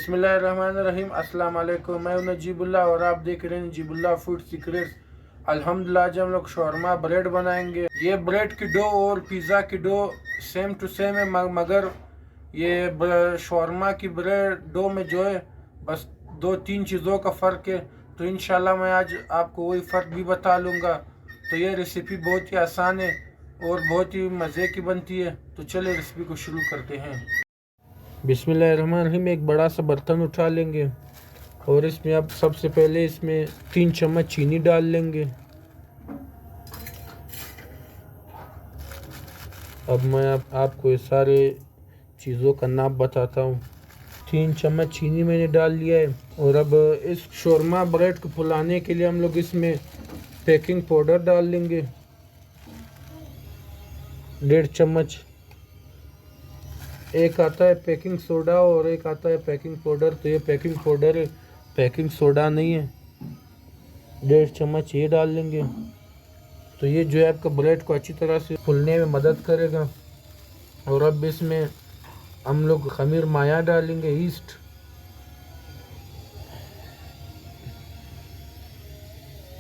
बिस्मिल्लाहिर्रहमानिर्रहीम। अस्सलाम वालेकुम। मैं हूं नजीबुल्लाह और आप देख रहे हैं नजीबुल्लाह फूड सीक्रेट्स। अल्हम्दुलिल्लाह आज हम लोग शौरमा ब्रेड बनाएंगे। ये ब्रेड की डो और पिज़्ज़ा की डो सेम टू सेम है, मगर ये शौरमा की ब्रेड डो में जो है बस 2-3 चीज़ों का फ़र्क है। तो इंशाल्लाह मैं आज आपको वही फ़र्क भी बता लूँगा। तो ये रेसिपी बहुत ही आसान है और बहुत ही मज़े की बनती है। तो चलिए रेसिपी को शुरू करते हैं। बिस्मिल्लाहिर्रहमानिर्रहीम। एक बड़ा सा बर्तन उठा लेंगे और इसमें अब सबसे पहले इसमें 3 चम्मच चीनी डाल लेंगे। अब मैं आपको ये सारे चीज़ों का नाप बताता हूँ। 3 चम्मच चीनी मैंने डाल लिया है। और अब इस शौरमा ब्रेड को फुलाने के लिए हम लोग इसमें बेकिंग पाउडर डाल लेंगे 1.5 चम्मच। एक आता है बेकिंग सोडा और एक आता है बेकिंग पाउडर। तो ये बेकिंग पाउडर है, बेकिंग सोडा नहीं है। 1.5 चम्मच ये डाल लेंगे। तो ये जो है आपका ब्रेड को अच्छी तरह से फूलने में मदद करेगा। और अब इसमें हम लोग खमीर माया डालेंगे, ईस्ट।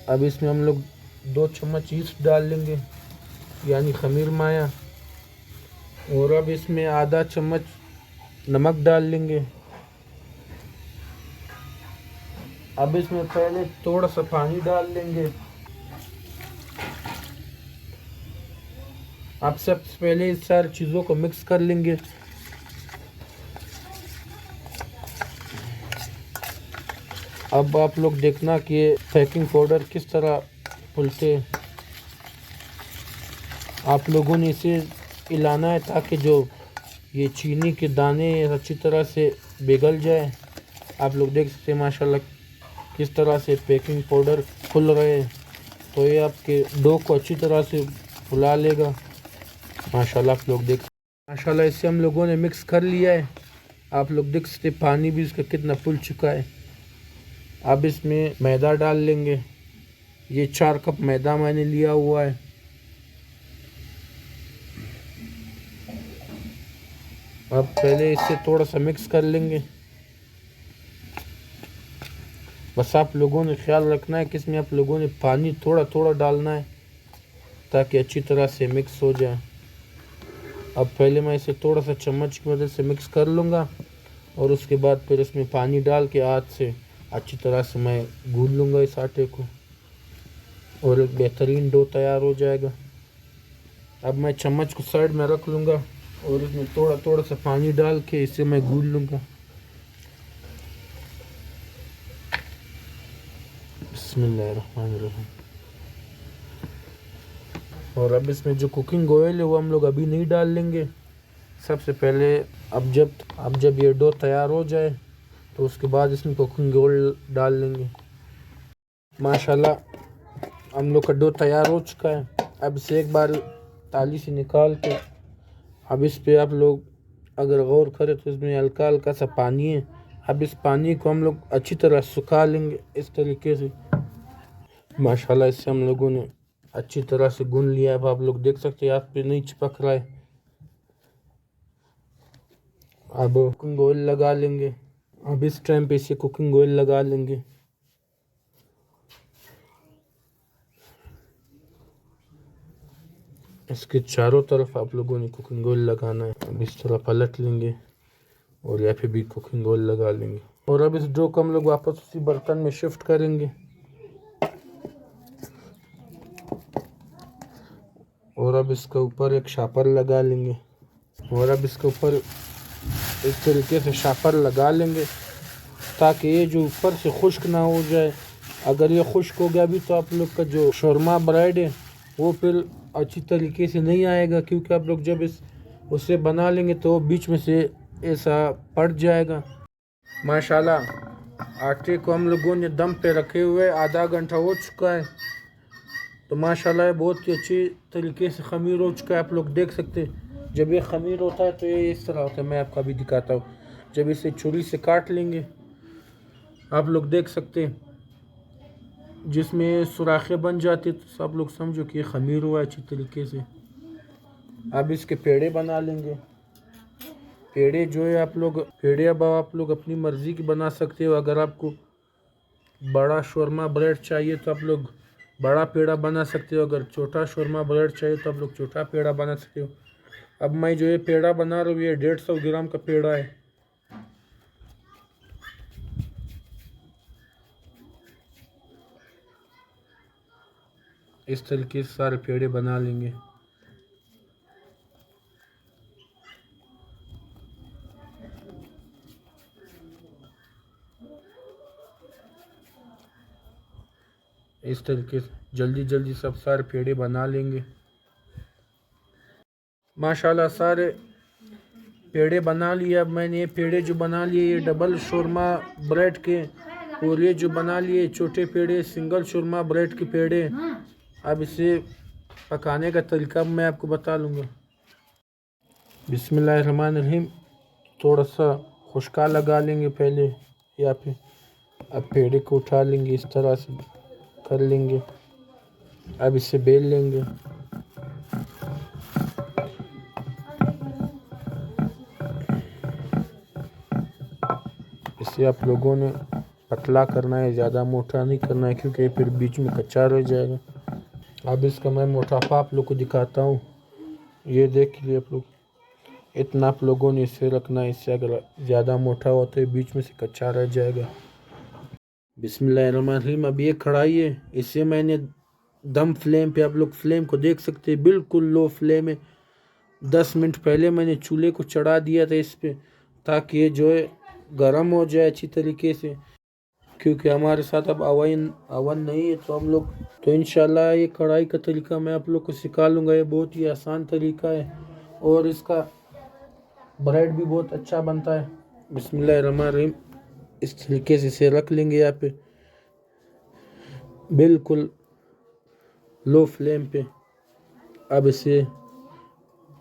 अब इसमें हम लोग 2 चम्मच ईस्ट डाल लेंगे, यानी खमीर माया। और अब इसमें आधा चम्मच नमक डाल लेंगे। अब इसमें पहले थोड़ा सा पानी डाल लेंगे। अब सबसे पहले इस सारी चीज़ों को मिक्स कर लेंगे। अब आप लोग देखना कि बेकिंग पाउडर किस तरह फूलते हैं। आप लोगों ने इसे हिलाना है ताकि जो ये चीनी के दाने अच्छी तरह से पिघल जाए। आप लोग देख सकते हैं माशाल्लाह किस तरह से बेकिंग पाउडर फूल रहे हैं। तो ये आपके डो को अच्छी तरह से फुला लेगा। माशाल्लाह आप लोग देख, माशाल्लाह इसे हम लोगों ने मिक्स कर लिया है। आप लोग देख सकते पानी भी इसका कितना फूल चुका है। अब इसमें मैदा डाल लेंगे। ये 4 कप मैदा मैंने लिया हुआ है। अब पहले इसे थोड़ा सा मिक्स कर लेंगे। बस आप लोगों ने ख्याल रखना है कि इसमें आप लोगों ने पानी थोड़ा थोड़ा डालना है ताकि अच्छी तरह से मिक्स हो जाए। अब पहले मैं इसे थोड़ा सा चम्मच की मदद से मिक्स कर लूँगा और उसके बाद फिर इसमें पानी डाल के हाथ से अच्छी तरह से मैं गूंद लूँगा इस आटे को और एक बेहतरीन डो तैयार हो जाएगा। अब मैं चम्मच को साइड में रख लूँगा और इसमें थोड़ा थोड़ा सा पानी डाल के इसे मैं गूंद लूँगा। बिस्मिल्लाहिर्रहमानिर्रहीम। और अब इसमें जो कुकिंग ऑयल है वो हम लोग अभी नहीं डाल लेंगे। सबसे पहले अब जब ये डो तैयार हो जाए तो उसके बाद इसमें कुकिंग ऑयल डाल लेंगे। माशाल्लाह हम लोग का डो तैयार हो चुका है। अब इसे एक बार ताली से निकाल के अब इस पे आप लोग अगर गौर करें तो इसमें हल्का हल्का सा पानी है। अब इस पानी को हम लोग अच्छी तरह सुखा लेंगे इस तरीके से। माशाल्लाह इससे हम लोगों ने अच्छी तरह से गूंद लिया है। अब आप लोग देख सकते हैं हाथ पे नहीं चिपक रहा है। अब कुकिंग ऑयल लगा लेंगे। अब इस टाइम पे इसे कुकिंग ऑयल लगा लेंगे। इसके चारों तरफ आप लोगों ने कुकिंग ऑयल लगाना है। अब इस तरह पलट लेंगे और यहाँ पे भी कुकिंग ऑयल लगा लेंगे। और अब इस डो को हम लोग वापस उसी बर्तन में शिफ्ट करेंगे और अब इसके ऊपर एक शापर लगा लेंगे। और अब इसके ऊपर इस तरीके से शापर लगा लेंगे ताकि ये जो ऊपर से खुश्क ना हो जाए। अगर ये खुश्क हो गया भी तो आप लोग का जो शौरमा ब्रेड है वो फिर अच्छी तरीके से नहीं आएगा, क्योंकि आप लोग जब उसे बना लेंगे तो बीच में से ऐसा पड़ जाएगा। माशाल्लाह आटे को हम लोगों ने दम पे रखे हुए आधा घंटा हो चुका है। तो माशाल्लाह बहुत ही अच्छी तरीके से खमीर हो चुका है। आप लोग देख सकते हैं जब ये खमीर होता है तो ये इस तरह होता है। मैं आपको अभी दिखाता हूँ। जब इसे छुरी से काट लेंगे आप लोग देख सकते हैं जिसमें सुराखें बन जाती तो आप लोग समझो कि ये खमीर हुआ अच्छी तरीके से। अब इसके पेड़े बना लेंगे। पेड़े जो है पेड़े अब आप लोग अपनी मर्ज़ी की बना सकते हो। अगर आपको बड़ा शोरमा ब्रेड चाहिए तो आप लोग बड़ा पेड़ा बना सकते हो, अगर छोटा शोरमा ब्रेड चाहिए तो आप लोग छोटा पेड़ा बना सकते हो। अब मैं जो ये पेड़ा बना रहा हूँ ये 150 ग्राम का पेड़ा है। इस तरीके से सारे पेड़े बना लेंगे। इस तरीके से जल्दी जल्दी सब सारे पेड़े बना लेंगे। माशाल्लाह सारे पेड़े बना लिए। अब मैंने ये पेड़े जो बना लिए ये डबल शोरमा ब्रेड के, और ये जो बना लिए छोटे पेड़े सिंगल शोरमा ब्रेड के पेड़े। अब इसे पकाने का तरीका मैं आपको बता लूँगा। बिस्मिल्लाहिर्रहमानिर्रहीम। थोड़ा सा खुशका लगा लेंगे पहले यहाँ पे। अब पेड़े को उठा लेंगे, इस तरह से कर लेंगे। अब इसे बेल लेंगे। इसे आप लोगों ने पतला करना है, ज़्यादा मोटा नहीं करना है क्योंकि फिर बीच में कच्चा रह जाएगा। अब इसका मैं मोटापा आप लोग को दिखाता हूँ। ये देखिए आप लोग, इतना आप लोगों ने इसे रखना है। इससे अगर ज़्यादा मोटा हो तो बीच में से कच्चा रह जाएगा। बिस्मिल्लाहिर्रहमानिर्रहीम। अब ये कढ़ाई है, इसे मैंने दम फ्लेम पे, आप लोग फ्लेम को देख सकते हैं बिल्कुल लो फ्लेम है। 10 मिनट पहले मैंने चूल्हे को चढ़ा दिया था इस पे, ताकि ये जो है गर्म हो जाए अच्छी तरीके से। क्योंकि हमारे साथ अब अवन नहीं है तो इंशाल्लाह ये कढ़ाई का तरीका मैं आप लोग को सिखा लूँगा। ये बहुत ही आसान तरीका है और इसका ब्रेड भी बहुत अच्छा बनता है। बिस्मिल्लाहिर्रहमानिर्रहीम। इस तरीके से इसे रख लेंगे यहाँ पे बिल्कुल लो फ्लेम पे। अब इसे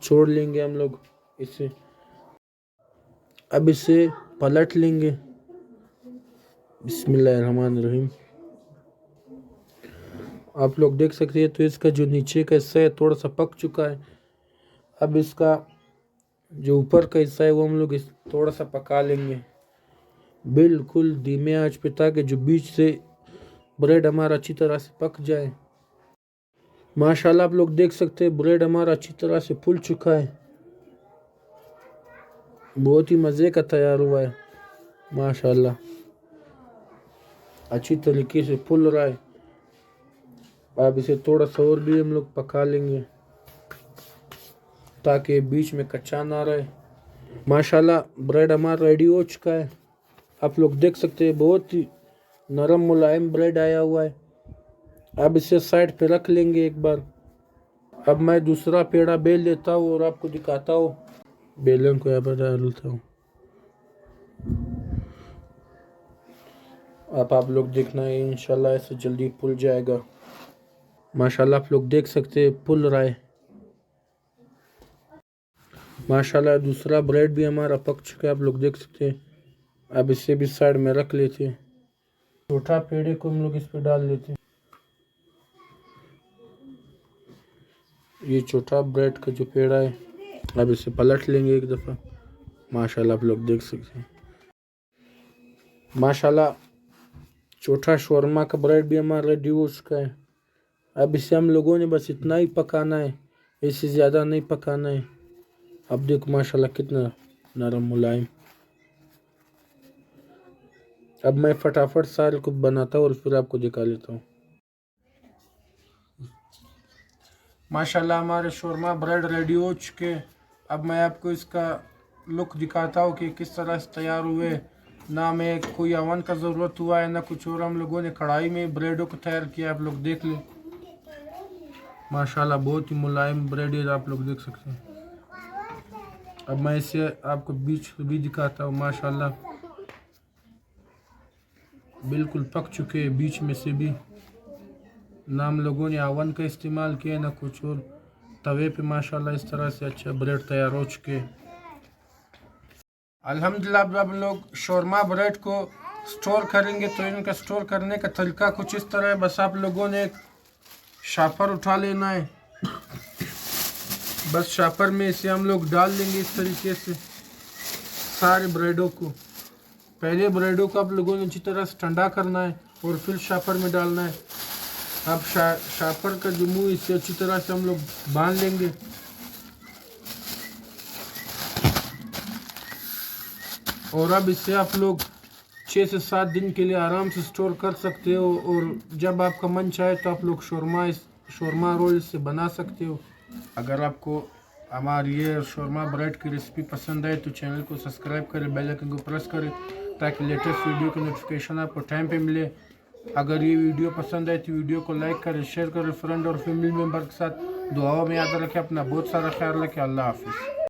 छोड़ लेंगे हम लोग इसे। अब इसे पलट लेंगे। बिस्मिल्लाहिर्रहमानिर्रहीम। आप लोग देख सकते हैं तो इसका जो नीचे का हिस्सा है थोड़ा सा पक चुका है। अब इसका जो ऊपर का हिस्सा है वो हम लोग थोड़ा सा पका लेंगे बिल्कुल धीमे आंच पे, ताकि जो बीच से ब्रेड हमारा अच्छी तरह से पक जाए। माशाल्लाह आप लोग देख सकते हैं ब्रेड हमारा अच्छी तरह से फूल चुका है, बहुत ही मज़े का तैयार हुआ है। माशाल्लाह अच्छी तरीके से फूल रहा है। अब इसे थोड़ा सा और भी हम लोग पका लेंगे ताकि बीच में कच्चा ना रहे। माशाल्लाह ब्रेड हमारा रेडी हो चुका है। आप लोग देख सकते हैं बहुत ही नरम मुलायम ब्रेड आया हुआ है। अब इसे साइड पे रख लेंगे एक बार। अब मैं दूसरा पेड़ा बेल लेता हूँ और आपको दिखाता हूँ। बेलन को यहाँ पर डालता हूँ। अब आप लोग देखना है इंशाल्लाह ऐसे जल्दी फूल जाएगा। माशाल्लाह आप लोग देख सकते हैं फूल रहा है। माशाल्लाह दूसरा ब्रेड भी हमारा पक चुका है, आप लोग देख सकते हैं। अब इसे भी साइड में रख लेते हैं। छोटा पेड़े को हम लोग इस पे डाल लेते हैं। ये छोटा ब्रेड का जो पेड़ा है, अब इसे पलट लेंगे एक दफ़ा। माशाल्लाह आप लोग देख सकते हैं। माशाल्लाह छोटा शोरमा का ब्रेड भी हमारा रेडी हो चुका है। अब इसे हम लोगों ने बस इतना ही पकाना है, इससे ज़्यादा नहीं पकाना है। अब देखो माशाल्लाह कितना नरम मुलायम। अब मैं फटाफट सारे को बनाता हूँ और फिर आपको दिखा लेता हूँ। माशाल्लाह हमारे शोरमा ब्रेड रेडी हो चुके। अब मैं आपको इसका लुक दिखाता हूँ कि किस तरह से तैयार हुए। ना में कोई अवन का ज़रूरत हुआ है ना कुछ और, हम लोगों ने कढ़ाई में ब्रेडों को तैयार किया। आप लोग देख लें माशाल्लाह बहुत ही मुलायम ब्रेड है, आप लोग देख सकते हैं। अब मैं इसे आपको बीच भी दिखाता हूँ। माशाल्लाह बिल्कुल पक चुके हैं बीच में से भी। ना हम लोगों ने अवन का इस्तेमाल किया ना कुछ और। तवे पे माशाल्लाह इस तरह से अच्छा ब्रेड तैयार हो चुके हैं। अल्हम्दुलिल्लाह अब हम लोग शोरमा ब्रेड को स्टोर करेंगे तो इनका स्टोर करने का तरीका कुछ इस तरह है। बस आप लोगों ने एक शापर उठा लेना है। बस शापर में इसे हम लोग डाल लेंगे इस तरीके से। सारे ब्रेडों को। पहले ब्रेडों को आप लोगों ने अच्छी तरह से ठंडा करना है और फिर शापर में डालना है। अब शापर का जो मुंह इसे अच्छी तरह से हम लोग बांध लेंगे। और अब इसे आप लोग 6 से 7 दिन के लिए आराम से स्टोर कर सकते हो और जब आपका मन चाहे तो आप लोग शोरमा रोल इससे बना सकते हो। अगर आपको हमारी ये शोरमा ब्रेड की रेसिपी पसंद आए तो चैनल को सब्सक्राइब करें, बेल आइकन को प्रेस करें ताकि लेटेस्ट वीडियो की नोटिफिकेशन आपको टाइम पे मिले। अगर ये वीडियो पसंद आए तो वीडियो को लाइक करें, शेयर करें फ्रेंड और फैमिली मेम्बर के साथ। दुआओं में याद रखें, अपना बहुत सारा ख्याल रखें। अल्लाह हाफिज़।